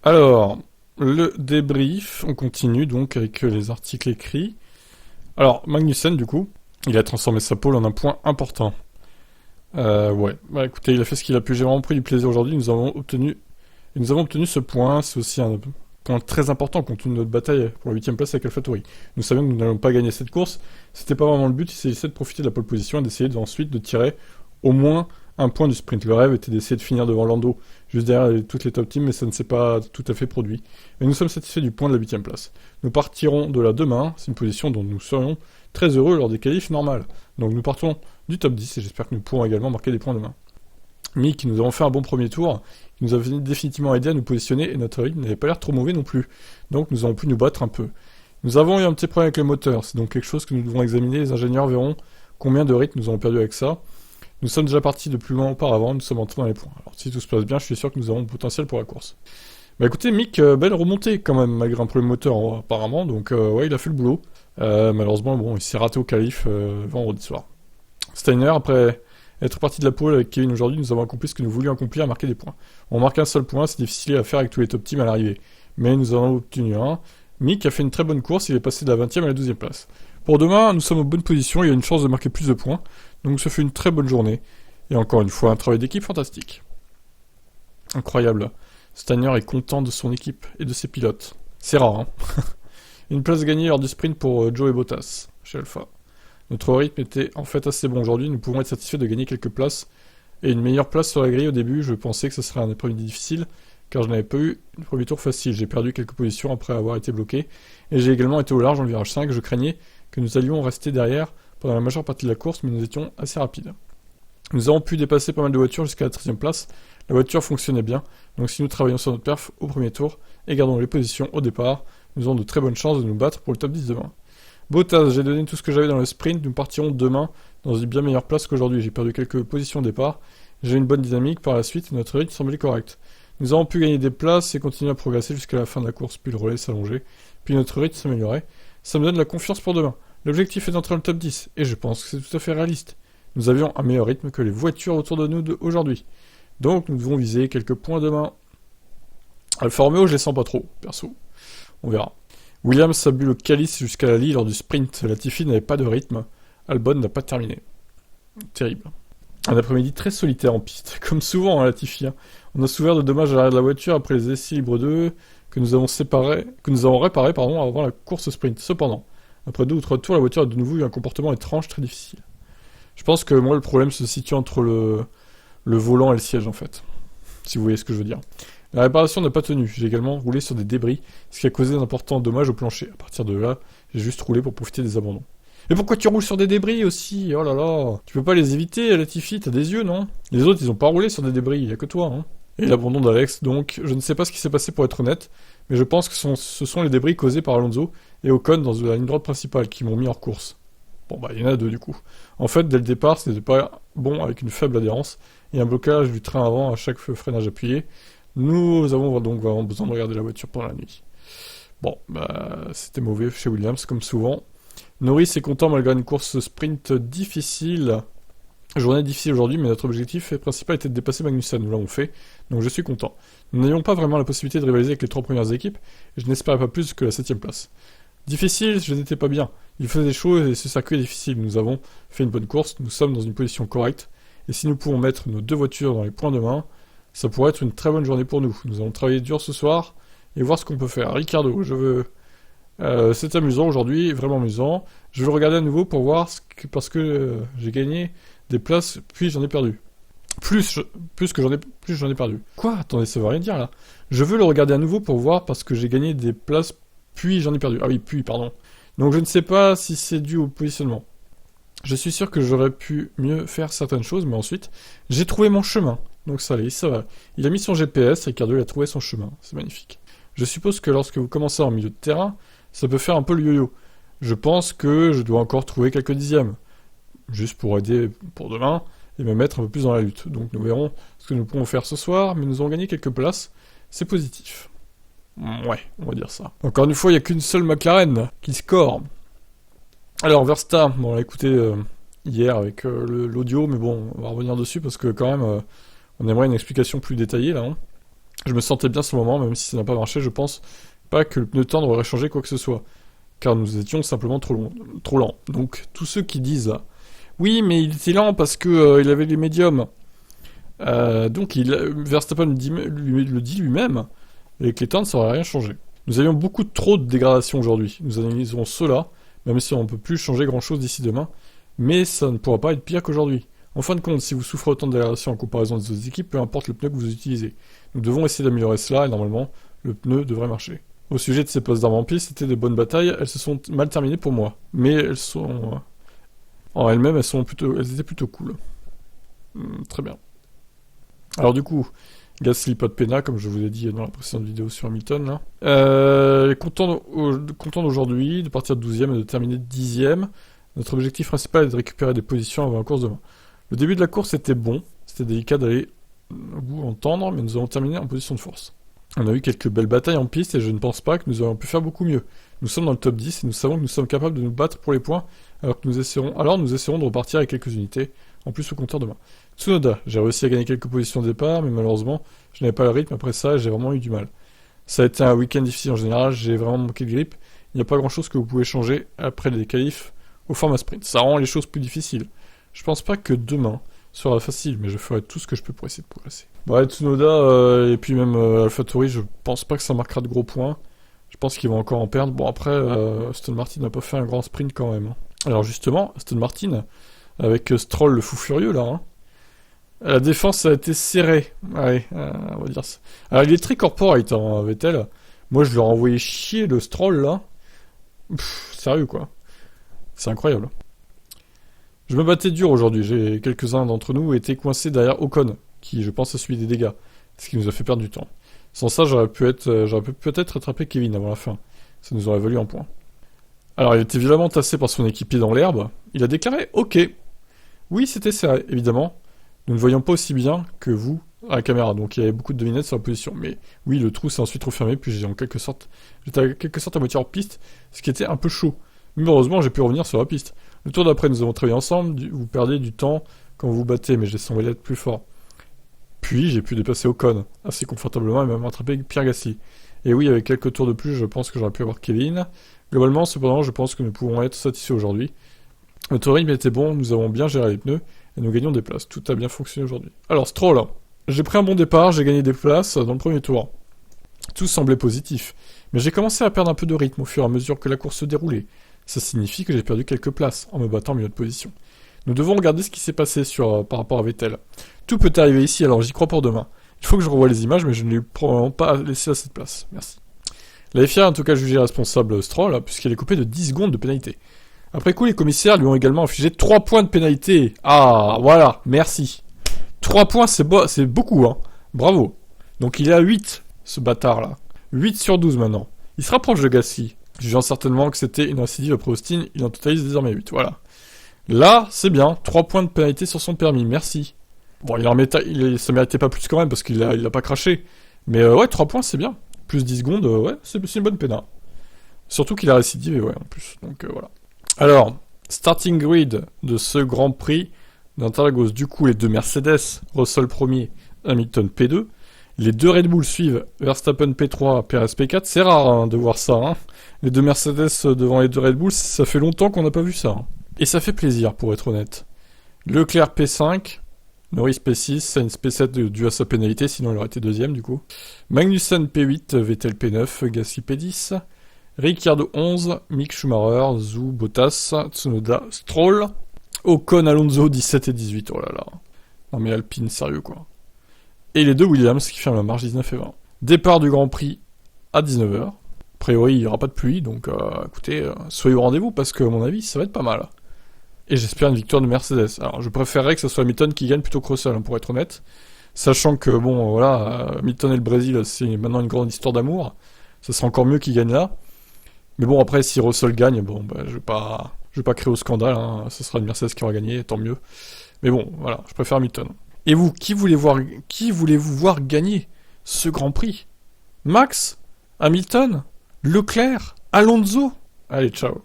Alors, le débrief, on continue donc avec les articles écrits. Alors, Magnussen, du coup, il a transformé sa pole en un point important. Ouais, bah écoutez, il a fait ce qu'il a pu. J'ai vraiment pris du plaisir aujourd'hui. Nous avons obtenu ce point. C'est aussi un point très important compte tenu de notre bataille pour la 8ème place avec AlphaTauri. Nous savions que nous n'allons pas gagner cette course. C'était pas vraiment le but. Il s'agissait de profiter de la pole position et d'essayer ensuite de tirer au moins un point du sprint. Le rêve était d'essayer de finir devant Lando, juste derrière toutes les top teams, mais ça ne s'est pas tout à fait produit. Et nous sommes satisfaits du point de la 8ème place. Nous partirons de là demain. C'est une position dont nous serions très heureux lors des qualifs normales. Donc nous partons du top 10 et j'espère que nous pourrons également marquer des points demain. Mick, nous avons fait un bon premier tour, qui nous a définitivement aidé à nous positionner et notre rythme n'avait pas l'air trop mauvais non plus. Donc nous avons pu nous battre un peu. Nous avons eu un petit problème avec le moteur, c'est donc quelque chose que nous devons examiner. Les ingénieurs verront combien de rythme nous avons perdu avec ça. Nous sommes déjà partis de plus loin auparavant, nous sommes entrés dans les points. Alors si tout se passe bien, je suis sûr que nous avons le potentiel pour la course. Bah écoutez, Mick, belle remontée quand même, malgré un problème moteur apparemment, donc ouais, il a fait le boulot. Malheureusement, bon, il s'est raté au qualif vendredi soir. Steiner, après être parti de la pole avec Kevin aujourd'hui, nous avons accompli ce que nous voulions accomplir, marquer des points. On marque un seul point, c'est difficile à faire avec tous les top teams à l'arrivée. Mais nous en avons obtenu un. Mick a fait une très bonne course, il est passé de la 20ème à la 12ème place. Pour demain, nous sommes en bonne position, il y a une chance de marquer plus de points. Donc ça fait une très bonne journée. Et encore une fois, un travail d'équipe fantastique. Incroyable. Steiner est content de son équipe et de ses pilotes. C'est rare, hein. Une place gagnée lors du sprint pour Joe et Bottas, chez Alpha. Notre rythme était en fait assez bon aujourd'hui, nous pouvons être satisfaits de gagner quelques places et une meilleure place sur la grille au début. Je pensais que ce serait un épreuve difficile car je n'avais pas eu le premier tour facile. J'ai perdu quelques positions après avoir été bloqué et j'ai également été au large dans le virage 5. Je craignais que nous allions rester derrière pendant la majeure partie de la course, mais nous étions assez rapides. Nous avons pu dépasser pas mal de voitures jusqu'à la 13ème place. La voiture fonctionnait bien, donc si nous travaillons sur notre perf au premier tour et gardons les positions au départ, nous aurons de très bonnes chances de nous battre pour le top 10 demain. Bottas, j'ai donné tout ce que j'avais dans le sprint, nous partirons demain dans une bien meilleure place qu'aujourd'hui. J'ai perdu quelques positions au départ, j'ai une bonne dynamique par la suite, notre rythme semblait correct. Nous avons pu gagner des places et continuer à progresser jusqu'à la fin de la course, puis le relais s'allongeait, puis notre rythme s'améliorait. Ça me donne la confiance pour demain. L'objectif est d'entrer dans le top 10, et je pense que c'est tout à fait réaliste. Nous avions un meilleur rythme que les voitures autour de nous aujourd'hui. Donc nous devons viser quelques points demain. Alfa Romeo, je les sens pas trop, perso. On verra. Williams a bu le calice jusqu'à la ligne lors du sprint. Latifi n'avait pas de rythme. Albon n'a pas terminé. Terrible. Un après-midi très solitaire en piste. Comme souvent à Latifi. On a souffert de dommages à l'arrière de la voiture après les essais libres 2 que nous avons réparés avant la course sprint. Cependant, après 2 ou 3 tours, la voiture a de nouveau eu un comportement étrange très difficile. Je pense que moi le problème se situe entre le volant et le siège en fait. Si vous voyez ce que je veux dire. La réparation n'a pas tenu, j'ai également roulé sur des débris, ce qui a causé d'importants dommages au plancher. À partir de là, j'ai juste roulé pour profiter des abandons. Et pourquoi tu roules sur des débris aussi? Oh là là, tu peux pas les éviter, Latifi, t'as des yeux, non? Les autres, ils ont pas roulé sur des débris, y a que toi, hein. Et l'abandon d'Alex, donc, je ne sais pas ce qui s'est passé pour être honnête, mais je pense que ce sont les débris causés par Alonso et Ocon dans la ligne droite principale qui m'ont mis hors course. Bon bah, il y en a deux du coup. En fait, dès le départ, c'était pas bon avec une faible adhérence et un blocage du train avant à chaque freinage appuyé. Nous avons donc vraiment besoin de regarder la voiture pendant la nuit. Bon, bah, c'était mauvais chez Williams, comme souvent. Norris est content malgré une course sprint difficile. Journée difficile aujourd'hui, mais notre objectif principal était de dépasser Magnussen. Nous l'avons fait, donc je suis content. Nous n'avions pas vraiment la possibilité de rivaliser avec les 3 premières équipes, et je n'espérais pas plus que la 7ème place. Difficile, je n'étais pas bien. Il faisait chaud et ce circuit est difficile. Nous avons fait une bonne course, nous sommes dans une position correcte, et si nous pouvons mettre nos 2 voitures dans les points demain, ça pourrait être une très bonne journée pour nous. Nous allons travailler dur ce soir et voir ce qu'on peut faire. Ricardo, c'est amusant aujourd'hui, vraiment amusant. Je veux le regarder à nouveau pour voir parce que j'ai gagné des places, puis j'en ai perdu. Plus j'en ai perdu. Quoi? Attendez, ça veut rien dire là. Je veux le regarder à nouveau pour voir parce que j'ai gagné des places, puis j'en ai perdu. Ah oui, puis, pardon. Donc je ne sais pas si c'est dû au positionnement. Je suis sûr que j'aurais pu mieux faire certaines choses, mais ensuite, j'ai trouvé mon chemin. Donc ça allait, ça va. Il a mis son GPS, Ricardo il a trouvé son chemin. C'est magnifique. Je suppose que lorsque vous commencez en milieu de terrain, ça peut faire un peu le yo-yo. Je pense que je dois encore trouver quelques dixièmes. Juste pour aider pour demain et me mettre un peu plus dans la lutte. Donc nous verrons ce que nous pourrons faire ce soir, mais nous avons gagné quelques places. C'est positif. Ouais, on va dire ça. Encore une fois, il n'y a qu'une seule McLaren qui score. Alors Verstappen, bon, on l'a écouté hier avec l'audio, mais bon, on va revenir dessus parce que quand même, on aimerait une explication plus détaillée là. Hein. Je me sentais bien sur le moment, même si ça n'a pas marché, je pense pas que le pneu tendre aurait changé quoi que ce soit. Car nous étions simplement trop lents. Donc, tous ceux qui disent, oui, mais il était lent parce que il avait les médiums. Donc, Verstappen le dit lui-même, avec les tendres, ça n'aurait rien changé. Nous avions beaucoup trop de dégradation aujourd'hui. Nous analyserons cela, même si on ne peut plus changer grand-chose d'ici demain, mais ça ne pourra pas être pire qu'aujourd'hui. En fin de compte, si vous souffrez autant de dégradation en comparaison des autres équipes, peu importe le pneu que vous utilisez. Nous devons essayer d'améliorer cela, et normalement, le pneu devrait marcher. Au sujet de ces postes d'armes en piste, c'était de bonnes batailles, elles se sont mal terminées pour moi. Mais elles sont... en elles-mêmes, elles étaient plutôt cool. Très bien. Alors du coup, Gasly pas de pena, comme je vous l'ai dit dans la précédente vidéo sur Hamilton, là. Content d'aujourd'hui, de partir de 12ème et de terminer 10ème. Notre objectif principal est de récupérer des positions avant la course demain. Le début de la course était bon, c'était délicat d'aller au bout en tendre, mais nous avons terminé en position de force. On a eu quelques belles batailles en piste et je ne pense pas que nous aurions pu faire beaucoup mieux. Nous sommes dans le top 10 et nous savons que nous sommes capables de nous battre pour les points, alors nous essaierons de repartir avec quelques unités, en plus au compteur demain. Tsunoda, j'ai réussi à gagner quelques positions de départ, mais malheureusement, je n'avais pas le rythme après ça et j'ai vraiment eu du mal. Ça a été un week-end difficile en général, j'ai vraiment manqué de grip. Il n'y a pas grand-chose que vous pouvez changer après les qualifs au format sprint. Ça rend les choses plus difficiles. Je pense pas que demain sera facile, mais je ferai tout ce que je peux pour essayer de progresser. Bah, Tsunoda et puis même AlphaTauri, je pense pas que ça marquera de gros points. Je pense qu'ils vont encore en perdre. Bon, après, Aston Martin n'a pas fait un grand sprint quand même. Alors justement, Aston Martin, avec Stroll le fou furieux là, la défense a été serrée. Allez, on va dire ça. Alors il est très corporate, Vettel. Moi, je leur ai envoyé chier le Stroll là. Sérieux quoi. C'est incroyable. Je me battais dur aujourd'hui. Quelques-uns d'entre nous étaient coincés derrière Ocon, qui je pense a subi des dégâts, ce qui nous a fait perdre du temps. Sans ça, j'aurais pu peut-être rattraper Kevin avant la fin. Ça nous aurait valu un point. Alors, il était violemment tassé par son équipier dans l'herbe. Il a déclaré « Ok ». Oui, c'était serré, évidemment. Nous ne voyions pas aussi bien que vous à la caméra, donc il y avait beaucoup de devinettes sur la position. Mais oui, le trou s'est ensuite refermé, puis j'étais en quelque sorte à moitié hors piste, ce qui était un peu chaud. Mais heureusement, j'ai pu revenir sur la piste. Le tour d'après, nous avons travaillé ensemble, vous perdez du temps quand vous vous battez, mais j'ai semblé être plus fort. Puis, j'ai pu dépasser Ocon, assez confortablement, et même rattraper Pierre Gasly. Et oui, avec quelques tours de plus, je pense que j'aurais pu avoir Kevin. Globalement, cependant, je pense que nous pouvons être satisfaits aujourd'hui. Notre rythme était bon, nous avons bien géré les pneus, et nous gagnons des places. Tout a bien fonctionné aujourd'hui. Alors, Stroll, j'ai pris un bon départ, j'ai gagné des places dans le premier tour. Tout semblait positif, mais j'ai commencé à perdre un peu de rythme au fur et à mesure que la course se déroulait. Ça signifie que j'ai perdu quelques places en me battant en milieu de position. Nous devons regarder ce qui s'est passé par rapport à Vettel. Tout peut arriver ici, alors j'y crois pour demain. Il faut que je revoie les images, mais je ne lui ai probablement pas laissé assez de place. Merci. La FIA a en tout cas jugé responsable Stroll, puisqu'elle est coupée de 10 secondes de pénalité. Après coup, les commissaires lui ont également infligé 3 points de pénalité. Ah, voilà, merci. 3 points, c'est beaucoup, Bravo. Donc il est à 8, ce bâtard-là. 8 sur 12 maintenant. Il se rapproche de Gasly. Jugeant certainement que c'était une récidive après Austin, il en totalise désormais 8, voilà. Là, c'est bien, 3 points de pénalité sur son permis, merci. Bon, ça méritait pas plus quand même, parce qu'il a pas craché. Mais ouais, 3 points, c'est bien. Plus 10 secondes, ouais, c'est une bonne pénale. Surtout qu'il a récidivé, ouais, en plus. Donc voilà. Alors, starting grid de ce Grand Prix d'Interlagos. Du coup, les deux Mercedes, Russell premier, Hamilton P2. Les deux Red Bull suivent, Verstappen P3, Perez P4. C'est rare de voir ça. Les deux Mercedes devant les deux Red Bull, ça fait longtemps qu'on n'a pas vu ça. Et ça fait plaisir, pour être honnête. Leclerc P5, Norris P6, Sainz P7 dû à sa pénalité, sinon il aurait été deuxième du coup. Magnussen P8, Vettel P9, Gasly P10, Ricciardo 11, Mick Schumacher, Zhou, Bottas, Tsunoda, Stroll, Ocon, Alonso 17 et 18, oh là là. Non mais Alpine, sérieux quoi. Et les deux Williams qui ferment la marche 19 et 20. Départ du Grand Prix à 19h. A priori, il n'y aura pas de pluie, donc écoutez, soyez au rendez-vous parce que à mon avis, ça va être pas mal. Et j'espère une victoire de Mercedes. Alors, je préférerais que ce soit Hamilton qui gagne plutôt que Russell, pour être honnête. Sachant que, bon, voilà, Hamilton et le Brésil, c'est maintenant une grande histoire d'amour. Ça serait encore mieux qu'il gagne là. Mais bon, après, si Russell gagne, bon, bah, je vais pas créer au scandale, ce sera une Mercedes qui aura gagné, tant mieux. Mais bon, voilà, je préfère Hamilton. Et vous, qui voulez-vous voir gagner ce Grand Prix? Max? Hamilton? Leclerc? Alonso? Allez, ciao.